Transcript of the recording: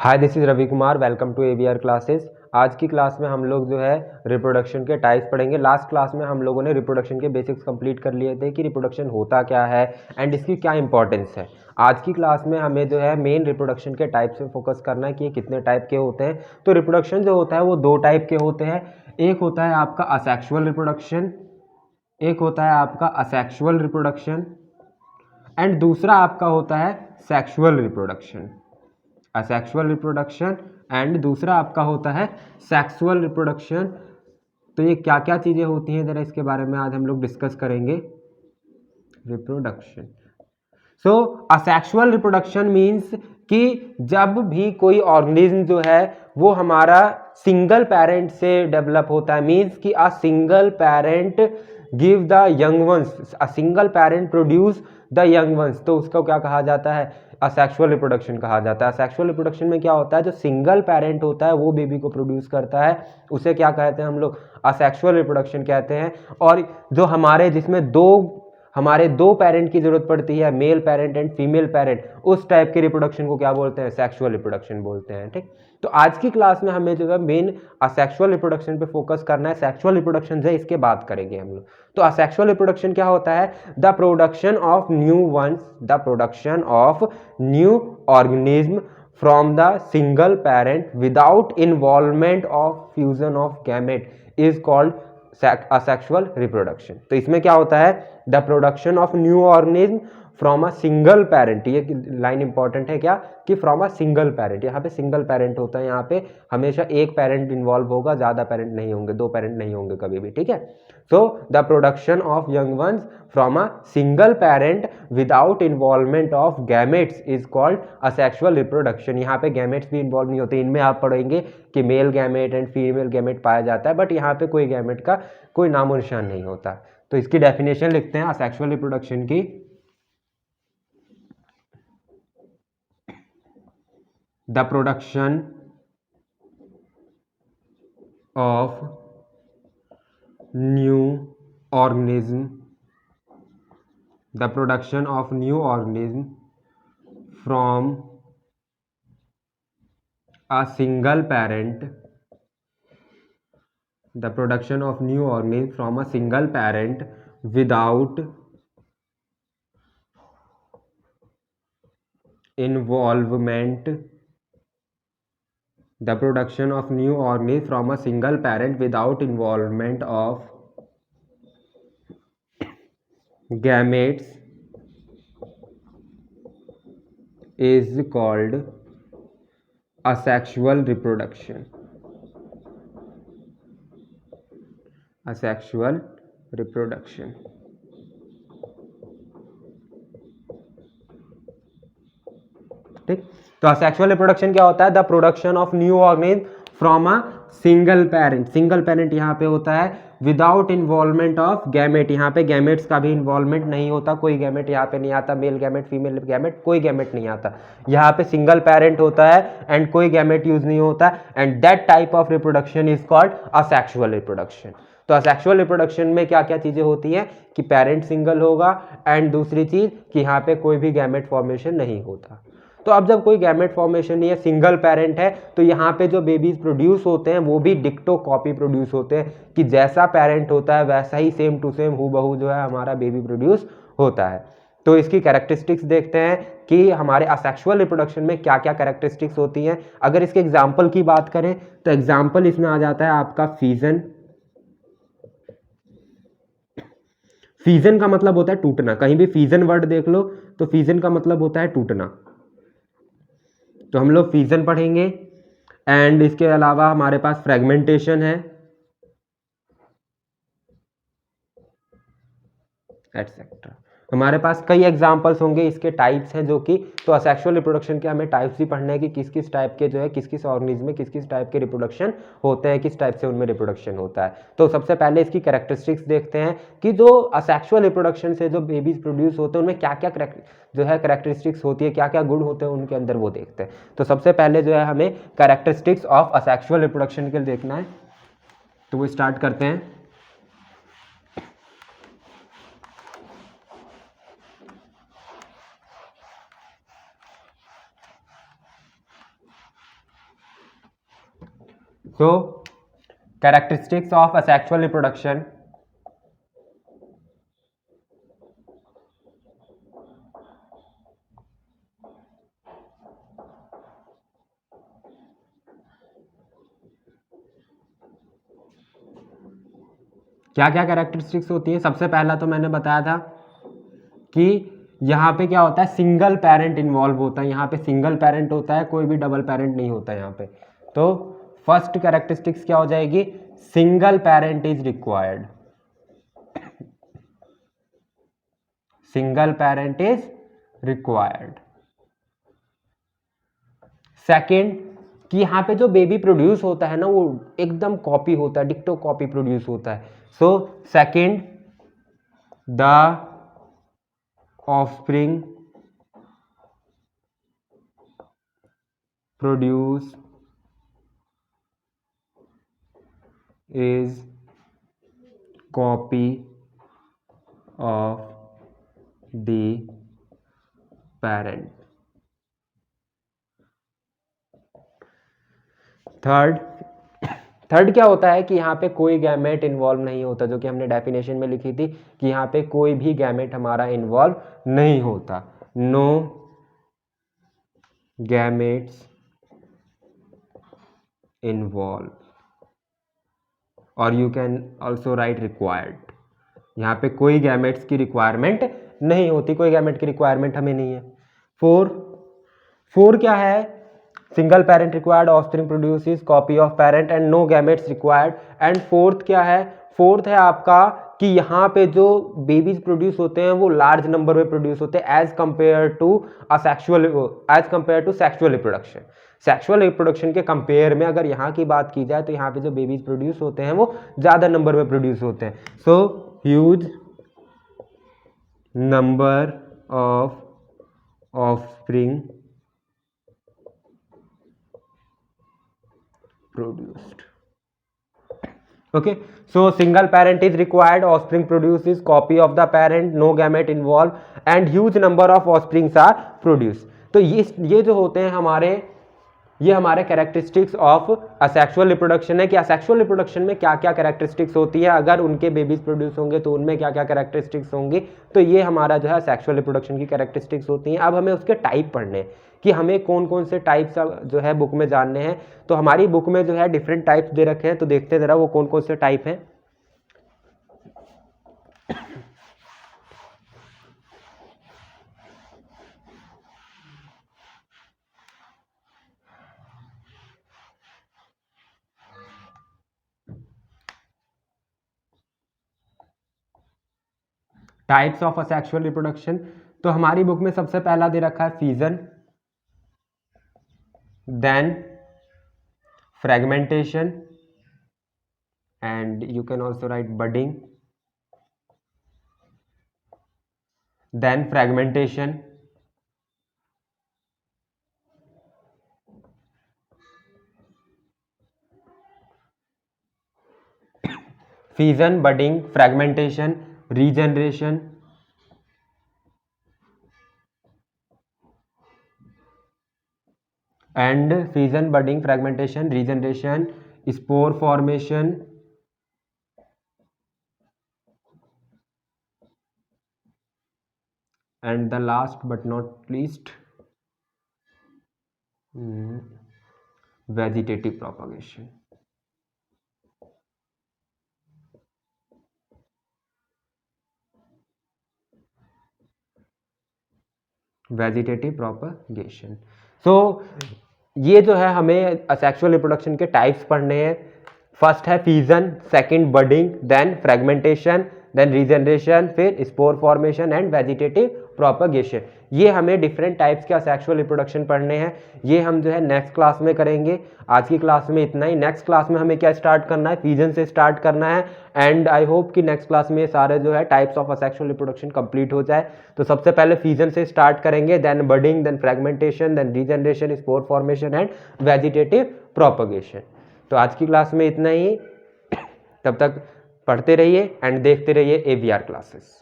Hi this is Ravi Kumar, welcome to AVR classes. आज की class में हम लोग जो है रिप्रोडक्शन के टाइप्स पढ़ेंगे। लास्ट क्लास में हम लोगों ने रिप्रोडक्शन के बेसिक्स कंप्लीट कर लिए थे कि रिप्रोडक्शन होता क्या है एंड इसकी क्या इंपॉर्टेंस है। आज की क्लास में हमें जो है मेन रिप्रोडक्शन के टाइप्स पे फोकस करना है कि ये कितने टाइप के होते हैं। तो रिप्रोडक्शन जो होता है वो दो टाइप के होते हैं। एक होता है आपका असेक्सुअल रिप्रोडक्शन, एक होता है आपका असेक्सुअल रिप्रोडक्शन एंड दूसरा आपका होता है sexual reproduction. Asexual reproduction and दूसरा आपका होता है सेक्सुअल रिप्रोडक्शन। तो ये क्या क्या चीज़ें होती हैं, ज़रा इसके बारे में आज हम लोग डिस्कस करेंगे। रिप्रोडक्शन, सो असेक्सुअल रिप्रोडक्शन मीन्स कि जब भी कोई ऑर्गेनिज्म जो है वो हमारा सिंगल पेरेंट से डेवलप होता है, मीन्स कि a single parent give the young ones, a single parent produce the young ones, तो उसको क्या कहा जाता है? असेक्सुअल रिप्रोडक्शन कहा जाता है। असेक्सुअल रिप्रोडक्शन में क्या होता है, जो सिंगल पेरेंट होता है वो बेबी को प्रोड्यूस करता है, उसे क्या कहते हैं हम लोग? असेक्सुअल रिप्रोडक्शन कहते हैं। और जो हमारे जिसमें दो पेरेंट की जरूरत पड़ती है, male parent and female parent, उस टाइप के रिप्रोडक्शन को क्या बोलते हैं? सेक्सुअल रिप्रोडक्शन बोलते हैं। ठीक, तो आज की क्लास में हमें जो है मेन असेक्सुअल रिप्रोडक्शन पे फोकस करना है। सेक्सुअल रिप्रोडक्शन है इसके बात करेंगे हम लोग। तो असेक्सुअल रिप्रोडक्शन क्या होता है? The production of new ones, the production of new organism from the single parent without involvement of fusion of gamete is called asexual reproduction. तो इसमें क्या होता है? The production of new organism from a single parent, ये line important है क्या कि from a single parent, यहाँ पे सिंगल पेरेंट होता है, यहाँ पे हमेशा एक पेरेंट इन्वॉल्व होगा, ज्यादा पेरेंट नहीं होंगे, दो पेरेंट नहीं होंगे कभी भी। ठीक है, so the production of young ones from a single parent without involvement of gametes is called asexual reproduction. यहाँ पे गैमेट्स भी इन्वॉल्व नहीं होते, इनमें आप पढ़ेंगे कि male gamete and female gamete पाया जाता है, बट यहाँ पे कोई गैमेट का कोई नामो निशान नहीं होता। तो इसकी डेफिनेशन लिखते हैं असेक्सुअल रिप्रोडक्शन की। The production of new organism, the production of new organism from a single parent, the production of new organism from a single parent without involvement, the production of new organism from a single parent without involvement of gametes is called asexual reproduction. Asexual reproduction. ठीक, तो asexual reproduction क्या होता है? The production of new organism from a single parent, single parent यहाँ पे होता है, without involvement of gamete, यहाँ पे गैमेट्स का भी इन्वॉल्वमेंट नहीं होता, कोई गैमेट यहाँ पे नहीं आता, मेल गैमेट फीमेल गैमेट कोई गैमेट नहीं आता, यहाँ पे सिंगल पेरेंट होता है एंड कोई गैमेट यूज नहीं होता, and that type of reproduction is called asexual reproduction. तो असेक्सुअल रिप्रोडक्शन में क्या क्या चीजें होती हैं कि पेरेंट सिंगल होगा एंड दूसरी चीज कि यहाँ पे कोई भी गैमेट फॉर्मेशन नहीं होता। तो अब जब कोई गैमेट फॉर्मेशन नहीं है, सिंगल पेरेंट है, तो यहाँ पे जो बेबीज प्रोड्यूस होते हैं वो भी डिक्टो कॉपी प्रोड्यूस होते हैं, कि जैसा पेरेंट होता है वैसा ही सेम टू सेम हूबहू जो है हमारा बेबी प्रोड्यूस होता है। तो इसकी कैरेक्टरिस्टिक्स देखते हैं कि हमारे असेक्सुअल रिप्रोडक्शन में क्या क्या कैरेक्टरिस्टिक्स होती हैं। अगर इसके एग्जाम्पल की बात करें तो एग्जाम्पल इसमें आ जाता है आपका फीजन। फीजन का मतलब होता है टूटना, कहीं भी फीजन वर्ड देख लो तो फीजन का मतलब होता है टूटना, तो हम लोग फ्यूजन पढ़ेंगे। एंड इसके अलावा हमारे पास फ्रेगमेंटेशन है, एटसेट्रा। हमारे पास कई एग्जांपल्स होंगे, इसके टाइप्स हैं जो कि, तो असेक्सुअल रिप्रोडक्शन के हमें टाइप्स भी पढ़ने हैं कि किस किस टाइप के जो है किस किस ऑर्गेनिज्म में किस किस टाइप के रिप्रोडक्शन होते हैं, किस टाइप से उनमें रिप्रोडक्शन होता है। तो सबसे पहले इसकी कैरेक्टरिस्टिक्स देखते हैं कि जो असेक्सुअल रिप्रोडक्शन से जो बेबीज प्रोड्यूस होते हैं उनमें क्या क्या जो है कैरेक्टरिस्टिक्स होती है, क्या क्या गुण होते हैं उनके अंदर, वो देखते हैं। तो सबसे पहले जो है हमें कैरेक्टरिस्टिक्स ऑफ असेक्सुअल रिप्रोडक्शन के लिए देखना है, तो वो स्टार्ट करते हैं। सो कैरेक्टरिस्टिक्स ऑफ असेक्सुअल रिप्रोडक्शन, क्या क्या कैरेक्टरिस्टिक्स होती है। सबसे पहला तो मैंने बताया था कि यहाँ पे क्या होता है, सिंगल पेरेंट इन्वॉल्व होता है, यहाँ पे सिंगल पेरेंट होता है, कोई भी डबल पेरेंट नहीं होता है यहाँ पे। तो फर्स्ट कैरेक्टरिस्टिक्स क्या हो जाएगी, single parent is required, single parent is required. Second कि यहाँ पे जो बेबी प्रोड्यूस होता है ना वो एकदम कॉपी होता है, डिक्टो कॉपी प्रोड्यूस होता है। So second, the offspring produce is copy of the parent. Third क्या होता है कि यहाँ पे कोई गैमेट इन्वॉल्व नहीं होता, जो कि हमने डेफिनेशन में लिखी थी कि यहाँ पे कोई भी गैमेट हमारा इन्वॉल्व नहीं होता, नो गैमेट्स इन्वॉल्व, और you can also right required. यहाँ पे कोई गैमेट्स की रिक्वायरमेंट नहीं होती, कोई गैमेट की रिक्वायरमेंट हमें नहीं है। फोर क्या है, single parent required, offspring produces copy of parent and no gametes required. And fourth क्या है, फोर्थ है आपका कि यहाँ पे जो बेबीज प्रोड्यूस होते हैं वो लार्ज नंबर में प्रोड्यूस होते हैं as compare to sexual reproduction. Sexual reproduction के कंपेयर में अगर यहाँ की बात की जाए तो यहाँ पे जो बेबीज प्रोड्यूस होते हैं वो ज़्यादा नंबर में प्रोड्यूस होते हैं। So huge number of offspring produced. Okay, so single parent is required, offspring produces copy of the parent, no gamete involved and huge number of offsprings are produced. तो ये जो होते हैं ये हमारे कैरेक्टरिस्टिक्स ऑफ असेक्सुअल रिप्रोडक्शन है कि asexual reproduction में क्या क्या कैरेक्टरिस्टिक्स होती है, अगर उनके बेबीज प्रोड्यूस होंगे तो उनमें क्या क्या कैरेक्टरिस्टिक्स होंगी। तो ये हमारा जो है असेक्सुअल रिप्रोडक्शन की कैरेक्टरिस्टिक्स होती हैं। अब हमें उसके टाइप पढ़ने हैं कि हमें कौन कौन से टाइप्स जो है बुक में जानने हैं। तो हमारी बुक में जो है डिफरेंट टाइप्स दे रखे हैं, तो देखते जरा वो कौन कौन से टाइप हैं। टाइप्स ऑफ असेक्सुअल रिप्रोडक्शन, तो हमारी बुक में सबसे पहला दे रखा है fission, then fragmentation and you can also write budding, then fragmentation, fission, budding, fragmentation, regeneration, and fission, budding, fragmentation, regeneration, spore formation, and the last but not least vegetative propagation. Vegetative propagation. So ये जो है हमें asexual reproduction के types पढ़ने हैं। First है fission, second budding, then fragmentation, then regeneration, फिर spore formation and vegetative propagation. ये हमें डिफरेंट टाइप्स के असेक्सुअल रिप्रोडक्शन पढ़ने हैं। ये हम जो है नेक्स्ट क्लास में करेंगे। आज की क्लास में इतना ही। नेक्स्ट क्लास में हमें क्या स्टार्ट करना है, फीजन से स्टार्ट करना है। एंड आई होप कि नेक्स्ट क्लास में ये सारे जो है types of asexual reproduction complete हो जाए। तो सबसे पहले फीजन से स्टार्ट करेंगे, then budding, then fragmentation, then regeneration, spore formation and vegetative propagation. तो आज की क्लास में इतना ही। तब तक पढ़ते रहिए एंड देखते रहिए AVR क्लासेस।